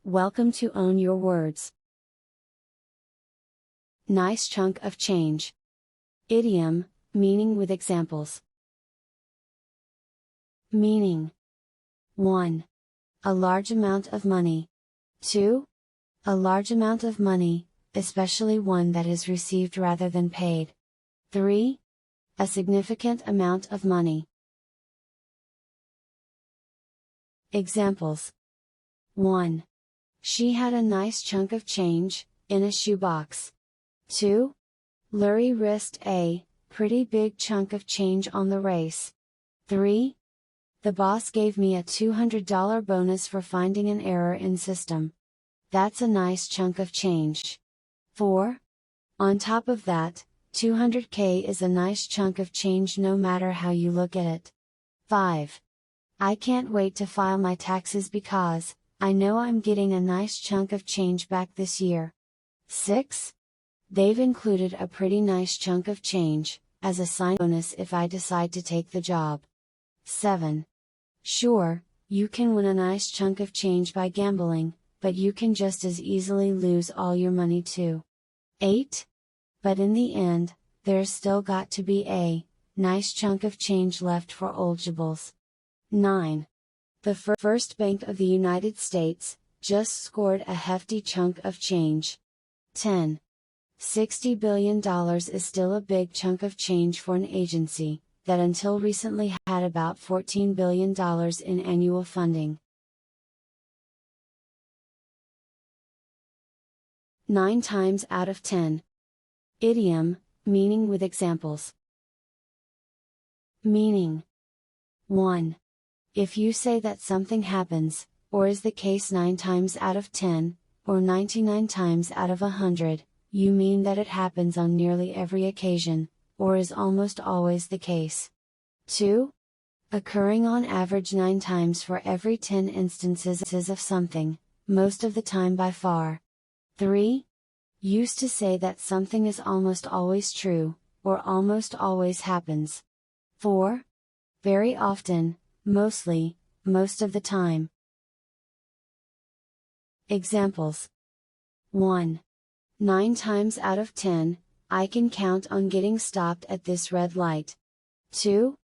Welcome to Own Your Words. Nice chunk of change. Idiom, meaning with examples. Meaning. 1. A large amount of money. 2. A large amount of money, especially one that is received rather than paid. 3. A significant amount of money. Examples. 1. She had a nice chunk of change, in a shoebox. 2. Lurie risked a pretty big chunk of change on the race. 3. The boss gave me a $200 bonus for finding an error in system. That's a nice chunk of change. 4. On top of that, $200K is a nice chunk of change no matter how you look at it. 5. I can't wait to file my taxes because I know I'm getting a nice chunk of change back this year. 6. They've included a pretty nice chunk of change, as a sign bonus if I decide to take the job. 7. Sure, you can win a nice chunk of change by gambling, but you can just as easily lose all your money too. 8. But in the end, there's still got to be a nice chunk of change left for eligibles. 9. The First Bank of the United States just scored a hefty chunk of change. 10. $60 billion is still a big chunk of change for an agency that until recently had about $14 billion in annual funding. 9 times out of 10. Idiom, meaning with examples. Meaning. 1. If you say that something happens, or is the case 9 times out of 10, or 99 times out of 100, you mean that it happens on nearly every occasion, or is almost always the case. 2. Occurring on average 9 times for every 10 instances of something, most of the time by far. 3. Used to say that something is almost always true, or almost always happens. 4. Very often, mostly, most of the time. Examples. 1. 9 times out of 10, I can count on getting stopped at this red light. 2.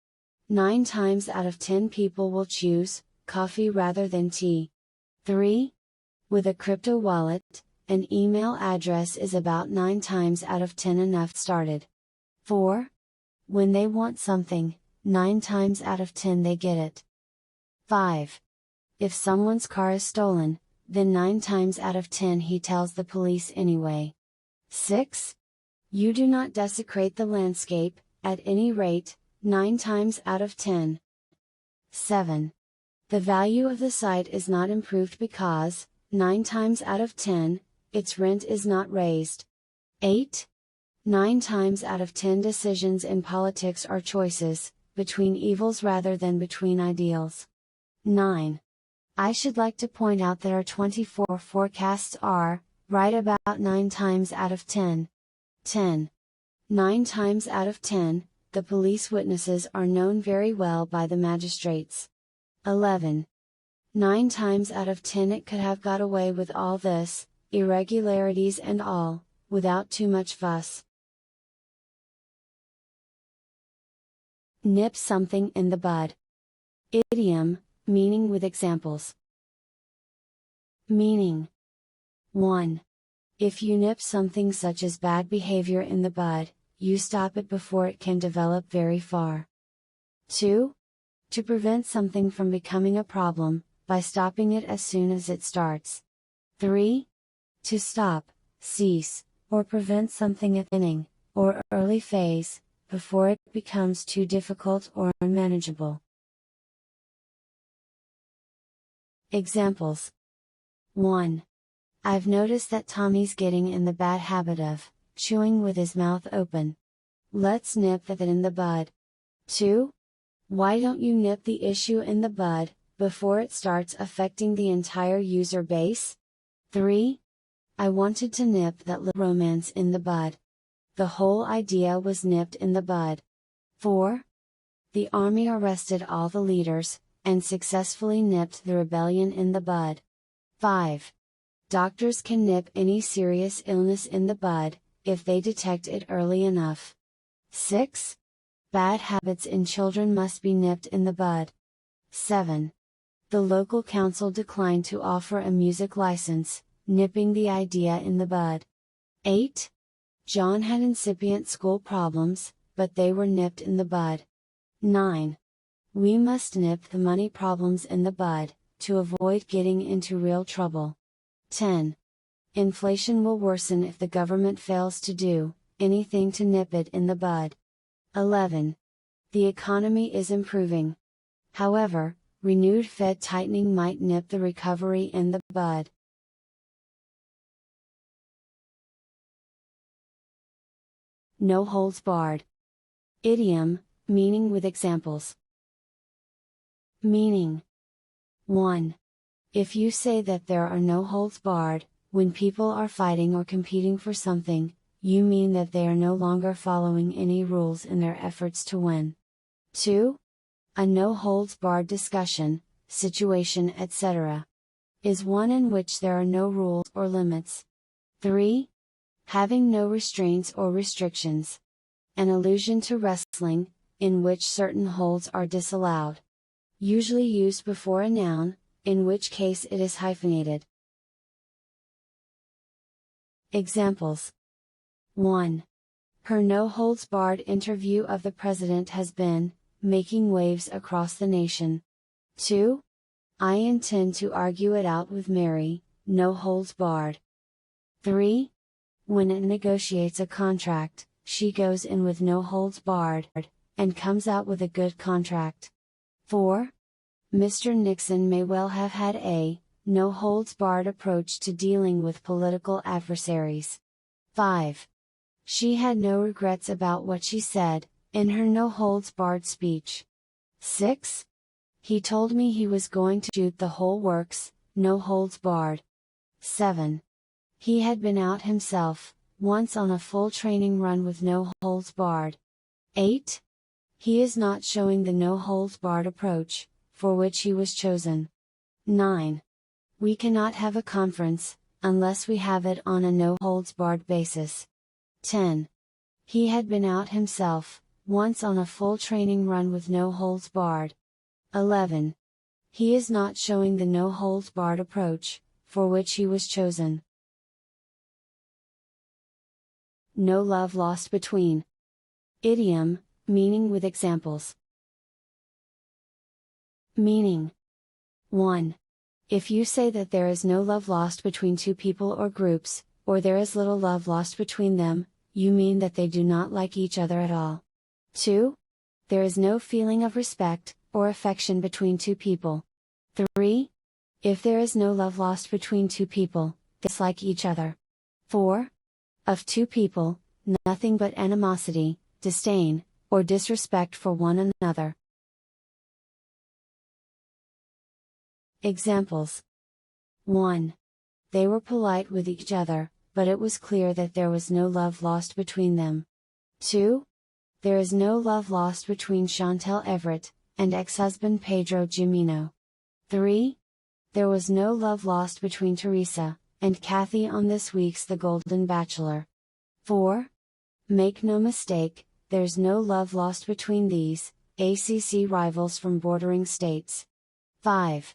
9 times out of 10 people will choose coffee rather than tea. 3. With a crypto wallet, an email address is about 9 times out of 10 enough started. 4. When they want something, 9 times out of 10 they get it. 5. If someone's car is stolen, then 9 times out of 10 he tells the police anyway. 6. You do not desecrate the landscape, at any rate, 9 times out of 10. 7. The value of the site is not improved because, 9 times out of 10, its rent is not raised. 8. 9 times out of 10 decisions in politics are choices, between evils rather than between ideals. 9. I should like to point out that our 24 forecasts are right about 9 times out of 10. 10. 9 times out of 10, the police witnesses are known very well by the magistrates. 11. 9 times out of 10 it could have got away with all this, irregularities and all, without too much fuss. Nip something in the bud. Idiom, meaning with examples. Meaning. 1. If you nip something such as bad behavior in the bud, you stop it before it can develop very far. 2. To prevent something from becoming a problem, by stopping it as soon as it starts. 3. To stop, cease, or prevent something at the beginning, or early phase, before it becomes too difficult or unmanageable. Examples. 1. I've noticed that Tommy's getting in the bad habit of chewing with his mouth open. Let's nip that in the bud. 2. Why don't you nip the issue in the bud, before it starts affecting the entire user base? 3. I wanted to nip that little romance in the bud. The whole idea was nipped in the bud. 4. The army arrested all the leaders, and successfully nipped the rebellion in the bud. 5. Doctors can nip any serious illness in the bud, if they detect it early enough. 6. Bad habits in children must be nipped in the bud. 7. The local council declined to offer a music license, nipping the idea in the bud. 8. John had incipient school problems, but they were nipped in the bud. 9. We must nip the money problems in the bud, to avoid getting into real trouble. 10. Inflation will worsen if the government fails to do anything to nip it in the bud. 11. The economy is improving. However, renewed Fed tightening might nip the recovery in the bud. No holds barred. Idiom, meaning with examples. Meaning. 1. If you say that there are no holds barred, when people are fighting or competing for something, you mean that they are no longer following any rules in their efforts to win. 2. A no holds barred discussion, situation, etc. is one in which there are no rules or limits. 3. Having no restraints or restrictions. An allusion to wrestling, in which certain holds are disallowed. Usually used before a noun, in which case it is hyphenated. Examples. 1. Her no-holds-barred interview of the president has been making waves across the nation. 2. I intend to argue it out with Mary, no holds barred. 3. When it negotiates a contract, she goes in with no holds barred, and comes out with a good contract. 4. Mr. Nixon may well have had a no holds barred approach to dealing with political adversaries. 5. She had no regrets about what she said, in her no holds barred speech. 6. He told me he was going to shoot the whole works, no holds barred. 7. He had been out himself, once on a full training run with no holds barred. 8. He is not showing the no holds barred approach, for which he was chosen. 9. We cannot have a conference, unless we have it on a no holds barred basis. 10. He had been out himself, once on a full training run with no holds barred. 11. He is not showing the no holds barred approach, for which he was chosen. No love lost between. Idiom, meaning with examples. Meaning. 1. If you say that there is no love lost between two people or groups, or there is little love lost between them, you mean that they do not like each other at all. 2. There is no feeling of respect or affection between two people. 3. If there is no love lost between two people, they dislike each other. 4. Of two people, nothing but animosity, disdain, or disrespect for one another. Examples. 1. They were polite with each other, but it was clear that there was no love lost between them. 2. There is no love lost between Chantel Everett and ex-husband Pedro Jimeno. 3. There was no love lost between Teresa and Kathy on this week's The Golden Bachelor. 4. Make no mistake, there's no love lost between these ACC rivals from bordering states. 5.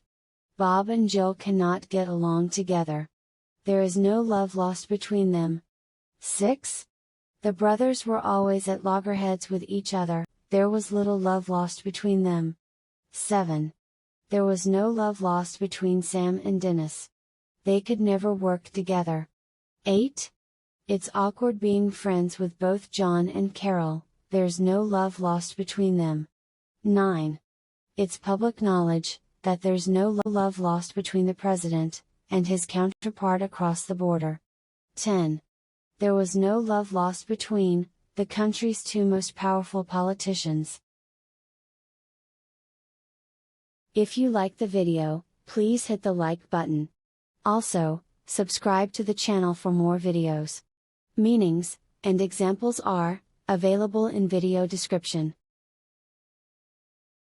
Bob and Jill cannot get along together. There is no love lost between them. 6. The brothers were always at loggerheads with each other, there was little love lost between them. 7. There was no love lost between Sam and Dennis. They could never work together. 8. It's awkward being friends with both John and Carol, there's no love lost between them. 9. It's public knowledge that there's no love lost between the president and his counterpart across the border. 10. There was no love lost between the country's two most powerful politicians. If you like the video, please hit the like button. Also, subscribe to the channel for more videos. Meanings and examples are available in video description.